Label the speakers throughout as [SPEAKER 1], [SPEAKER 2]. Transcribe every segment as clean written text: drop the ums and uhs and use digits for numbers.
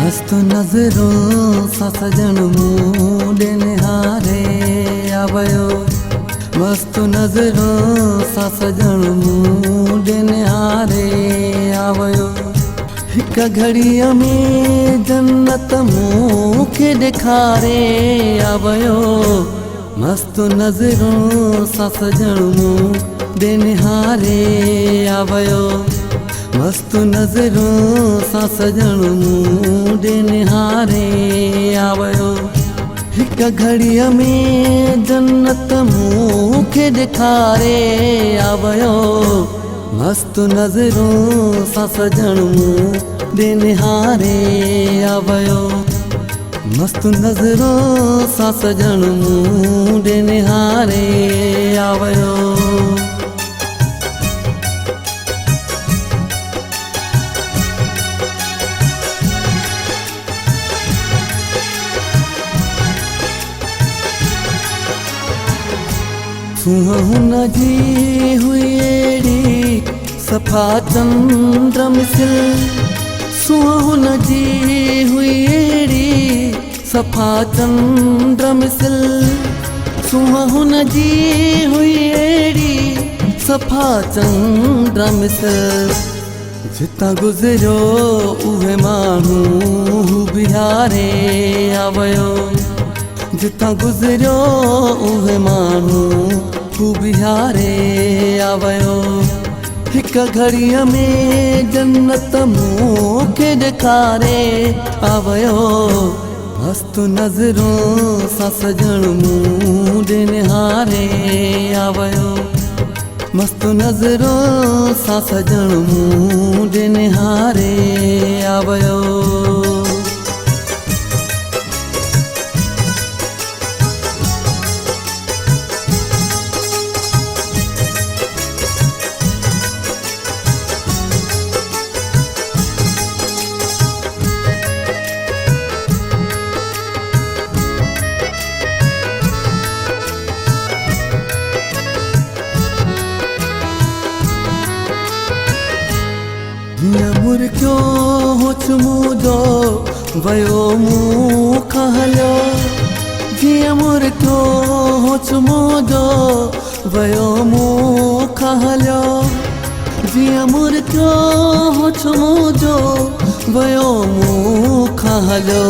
[SPEAKER 1] मस्त नज़रों सा सजन मूंडे निहारे आवयो। मस्त नज़रों सा सजन मूंडे निहारे आवयो। हिक घड़ीअ में जन्नत मूंखे ॾेखारे आवयो। मस्त नज़रों सा सजन मूंडे निहारे आवयो। मस्त नज़रों सा सजन मूंडे निहारे आवयो। हिक घड़ीअ में जन्नत मूंखे ॾेखारे आवयो। मस्त नज़रों सा सजन मूंडे निहारे आवयो। मस्त नज़रों सा सजन मूंडे निहारे आवयो। सुहान जी हुई एड़ी सफ़ा चंद्र मिसल। सुहान जी हुई एड़ी सफ़ा चंद्र मिसल। सुहान जी हुई एड़ी सफ़ा चंद्र मिसल। जितां गुज़रियो उहे माण्हू बिहारे आवयो। जितां गुज़रियो उहे माण्हू बिहारे आवयो। हिक घड़ीअ में जन्नत मूंखे ॾेखारे आवयो। मस्त नज़रों सा सजन मूंडे निहारे आवयो। मस्त नज़रों सा सजन मूंडे निहारे आवयो। मुर्गियो होच मुंहिंजो वयो मूंखां हलियो। जीअं मुर्गियो होच मुंहिंजो वयो मूंखां हलियो। जीअं मुर्गियो होच मुंहिंजो वयो मूंखां हलियो।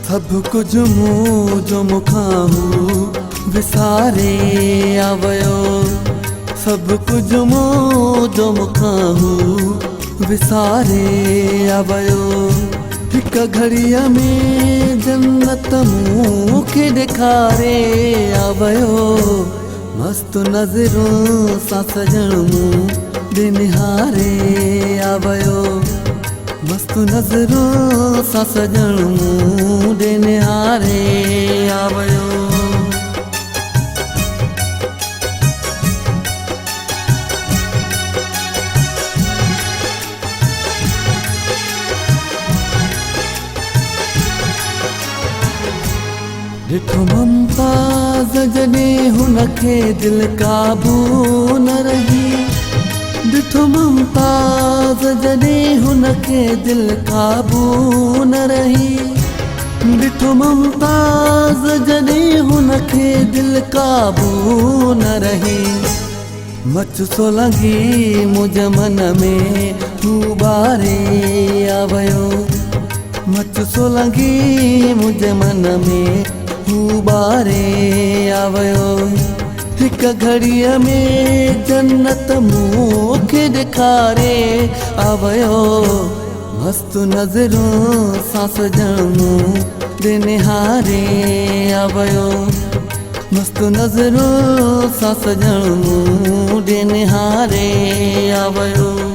[SPEAKER 1] सभु कुझु मुंहिंजो मूंखां विसारे आवयो। सभु कुझु मुंहिंजो मूंखां विसारे आवयो। हिक घड़ीअ में जन्नत मूंखे ॾेखारे आवयो। मस्त नज़रों सा सजन मूंडे निहारे आवयो। मस्त नज़रों सा सजन मूंडे निहारे आवयो। ॾिठो मुमताज़ जॾहिं हुनखे दिलि काबू न रही। ॾिठो मुमताज़ जॾहिं हुनखे दिलि काबू न रही। ॾिठो मुमताज़ जॾहिं हुनखे दिलि काबू न रही। मच सोलंगी मुंहिंजे मन में तूं ॿारे आवयो। मच सोलंगी मुंहिंजे मन में ॿारे आवयो। हिक घड़ीअ में जन्नत मूंखे ॾेखारे आवयो। मस्त नज़रों सा सजन मूंडे निहारे आवयो। मस्त नज़रों सा सजन मूंडे निहारे आवयो।